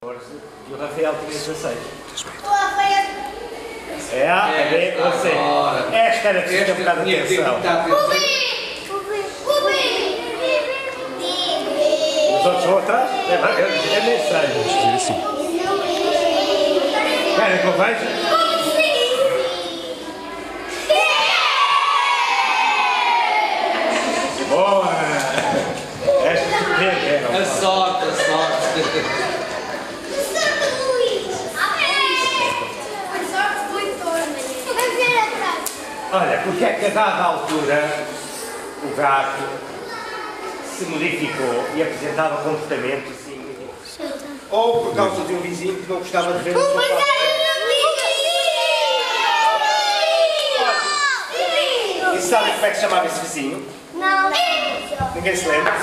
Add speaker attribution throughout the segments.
Speaker 1: E o Rafael tinha 16.
Speaker 2: O Rafael...
Speaker 1: Eu sei. Esta era preciso ter um bocado de atenção. Os outros vão atrás? Eu nem sei.
Speaker 3: Vamos fazer assim.
Speaker 1: Querem que eu veja? Boa! Esta surpreende.
Speaker 4: A sorte, a sorte.
Speaker 1: Olha, porque é que a dada altura o gato se modificou e apresentava comportamento assim? Ou por causa de um vizinho que não gostava de ver o seu pai? E sabem como é que se chamava esse vizinho?
Speaker 2: Não.
Speaker 1: Ninguém se lembra?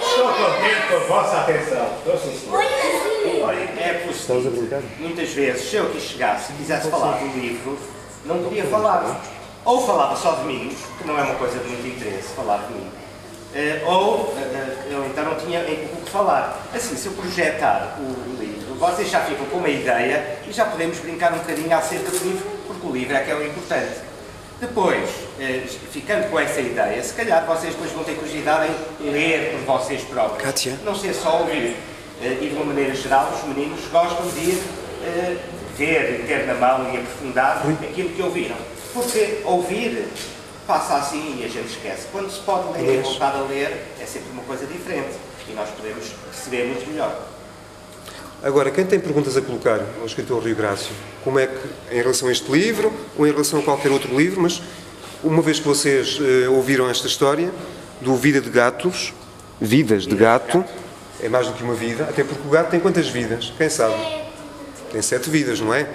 Speaker 1: Estou contente com a vossa atenção. Estou sim, senhor. Olha, é possível. Muitas vezes, se eu aqui chegasse e quisesse falar do livro, não podia falar. Ou falava só de mim, que não é uma coisa de muito interesse, falar de mim. Ou então não tinha em o que falar. Assim, se eu projetar o livro, vocês já ficam com uma ideia e já podemos brincar um bocadinho acerca do livro, porque o livro é que é o importante. Depois, ficando com essa ideia, se calhar vocês depois vão ter curiosidade em ler por vocês próprios.
Speaker 3: Kátia?
Speaker 1: Não ser só ouvir. E de uma maneira geral, os meninos gostam de ver, ter na mão e aprofundar aquilo que ouviram. Porque ouvir passa assim e a gente esquece. Quando se pode ler e voltar a ler, é sempre uma coisa diferente. E nós podemos perceber muito melhor.
Speaker 3: Agora, quem tem perguntas a colocar ao escritor Rui Grácio, como é que, em relação a este livro, ou em relação a qualquer outro livro, mas uma vez que vocês ouviram esta história do Vida de Gatos, Vidas de Gato, é mais do que uma vida, até porque o gato tem quantas vidas? Quem sabe? Tem 7 vidas, não é?
Speaker 1: É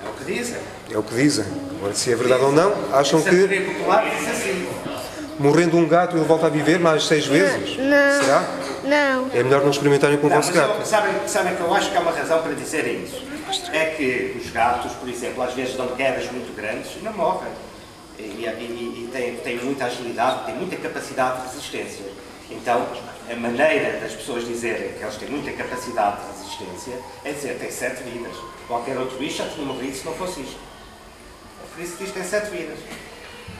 Speaker 1: o que dizem.
Speaker 3: É o que dizem. Agora, se é verdade ou não, acham
Speaker 1: A
Speaker 3: que,
Speaker 1: sabedoria popular diz assim.
Speaker 3: morrendo um gato, ele volta a viver mais 6 vezes?
Speaker 2: Não.
Speaker 3: Será?
Speaker 2: Não.
Speaker 3: É melhor não experimentarem com o vosso gato.
Speaker 1: Sabem que eu acho que há uma razão para dizerem isso. É que os gatos, por exemplo, às vezes dão quedas muito grandes e não morrem. E têm muita agilidade, têm muita capacidade de resistência. Então, a maneira das pessoas dizerem que eles têm muita capacidade de resistência é dizer que têm 7 vidas. Qualquer outro bicho já tinha morrido se não fosse isto. É por isso que isto tem 7 vidas.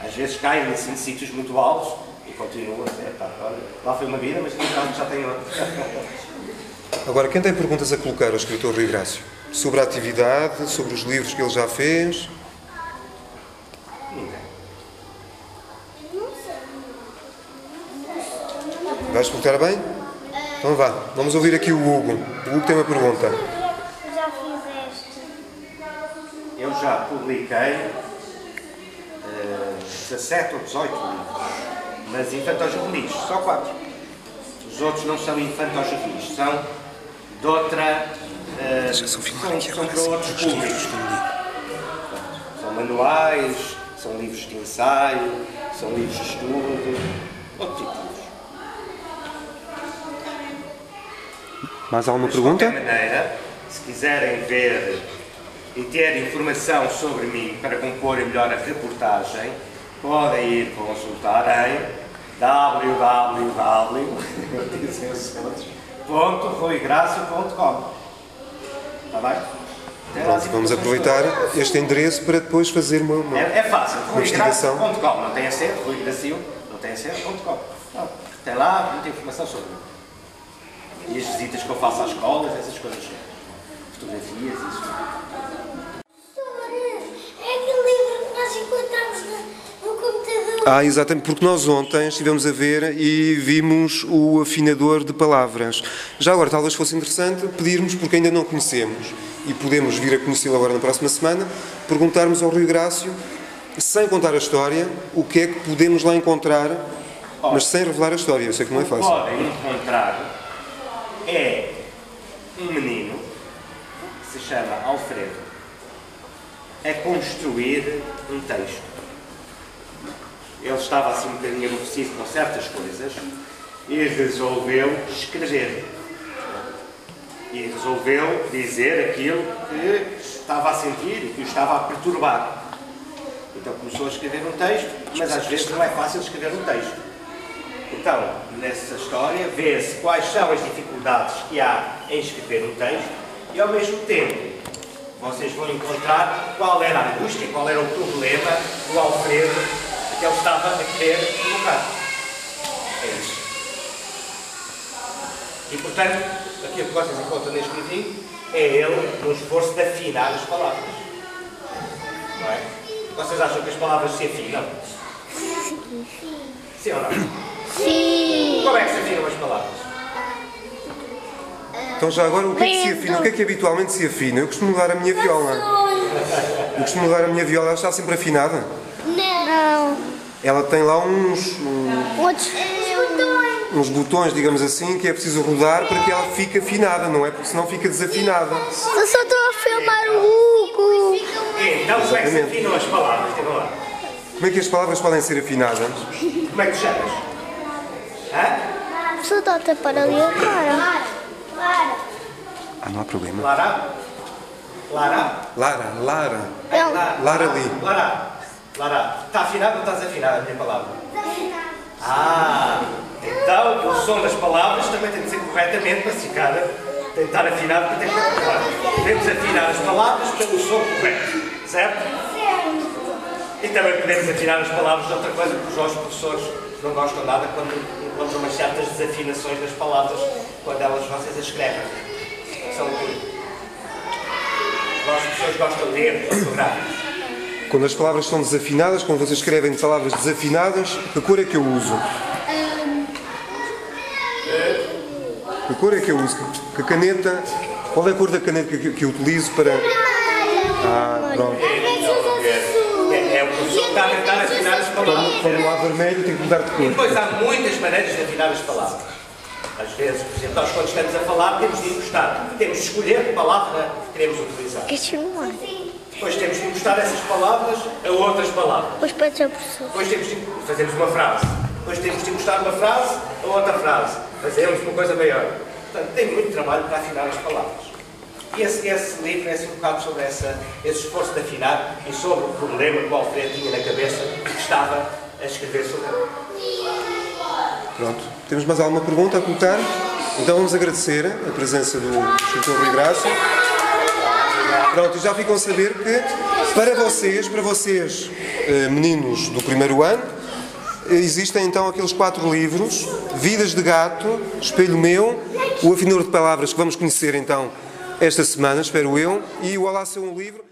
Speaker 1: Às vezes caem assim, de sítios muito altos e continuam a dizer, olha, lá foi uma vida, mas já tem outra.
Speaker 3: Agora, quem tem perguntas a colocar ao escritor Rui Grácio? Sobre a atividade, sobre os livros que ele já fez?
Speaker 1: Ninguém.
Speaker 3: Vais explicar bem? Então vá, vamos ouvir aqui o Hugo. O Hugo tem uma pergunta.
Speaker 2: Já fizeste.
Speaker 1: Eu já publiquei 17 ou 18 livros, mas infantos-juvenis, só 4. Os outros não são infantos-juvenis, são de outra... são para outros públicos. São manuais, são livros de ensaio, são livros de estudo, outro tipo de livros.
Speaker 3: Mais alguma
Speaker 1: Mas,
Speaker 3: pergunta?
Speaker 1: de qualquer maneira, se quiserem ver e ter informação sobre mim para compor melhor a reportagem, podem ir consultar em www.ruigracio.com. Está bem?
Speaker 3: Pronto, vamos aproveitar este endereço para depois fazer uma
Speaker 1: É fácil,
Speaker 3: investigação.
Speaker 1: ruigracio.com, não tem acento, ruigracio, não tem acento.com. Tem lá muita informação sobre mim. E as visitas que eu faço às escolas, essas coisas, fotografias, isso.
Speaker 2: É aquele livro que nós encontramos no computador.
Speaker 3: Ah, exatamente, porque nós ontem estivemos a ver e vimos o afinador de palavras. Já agora, talvez fosse interessante pedirmos, porque ainda não conhecemos, e podemos vir a conhecê-lo agora na próxima semana, perguntarmos ao Rui Grácio, sem contar a história, o que é que podemos lá encontrar, mas sem revelar a história. Eu sei que não é fácil.
Speaker 1: Podem encontrar é um menino que se chama Alfredo a construir um texto. Ele estava assim um bocadinho aborrecido com certas coisas e resolveu escrever. e resolveu dizer aquilo que estava a sentir e que o estava a perturbar. Então começou a escrever um texto, mas às vezes não é fácil escrever um texto. Então, nessa história, vê-se quais são as dificuldades que há em escrever um texto e, ao mesmo tempo, vocês vão encontrar qual era a angústia, qual era o problema do Alfredo que ele estava a querer colocar. É isso. E, portanto, aquilo que vocês encontram neste livrinho é ele no esforço de afinar as palavras. Não é? Vocês acham que as palavras se afinam? Sim ou não?
Speaker 2: Sim.
Speaker 1: Como é que se afinam as palavras?
Speaker 3: Então já agora, o que é que se afina? O que é que habitualmente se afina? Eu costumo mudar a minha viola. Eu costumo mudar a minha viola, ela está sempre afinada.
Speaker 2: Não.
Speaker 3: Ela tem lá uns botões, digamos assim, que é preciso rodar para que ela fique afinada, não é? Porque senão fica desafinada.
Speaker 2: Eu só estou a filmar o Hugo.
Speaker 1: Então, como é que se afinam as palavras? Digam lá.
Speaker 3: Como é que as palavras podem ser afinadas?
Speaker 1: Como é que te chamas? Hã?
Speaker 2: Só estou até para ali a cara.
Speaker 3: Ah, não há problema.
Speaker 1: Lara? Lara?
Speaker 3: Lara.
Speaker 2: Eu.
Speaker 3: Lara ali.
Speaker 1: Lara. Está afinado ou está desafinada a minha palavra? Ah! Então, o som das palavras também tem de ser corretamente para ficar, tem de estar afinado para ter que estar correto. Devemos afinar as palavras pelo som correto, certo? E também podemos afinar as palavras de outra coisa, porque os professores não gostam nada quando encontram umas certas desafinações das palavras quando vocês as escrevem. São o quê? Os professores gostam de ler ortográficos.
Speaker 3: Quando as palavras são desafinadas, quando vocês escrevem palavras desafinadas, que cor é que eu uso? Que cor é que eu uso? Que caneta? Qual é a cor da caneta que eu utilizo para... Ah, pronto.
Speaker 1: É o professor que está a tentar afinar as palavras.
Speaker 3: Quando há vermelho, tem que mudar de
Speaker 1: E
Speaker 3: cor.
Speaker 1: depois há muitas maneiras de afinar as palavras. Às vezes, por exemplo, nós quando estamos a falar temos de encostar. Temos de escolher que palavra queremos utilizar. Depois temos de encostar essas palavras a outras palavras.
Speaker 2: Depois pode ser professor.
Speaker 1: Depois temos de fazemos uma frase. Depois temos de encostar uma frase a outra frase. Fazemos uma coisa maior. Portanto, tem muito trabalho para afinar as palavras. E esse livro é um bocado sobre esse esforço de afinar e sobre o problema que o Alfredo tinha na cabeça e que estava a escrever sobre ele.
Speaker 3: Pronto. Temos mais alguma pergunta a colocar? Então vamos agradecer a presença do escritor Rui Graça. Pronto, já ficam a saber que para vocês, meninos do primeiro ano, existem então aqueles 4 livros: Vidas de Gato, Espelho Meu, O Afinador de Palavras, que vamos conhecer então esta semana, espero eu, e o Olá Seu um Livro.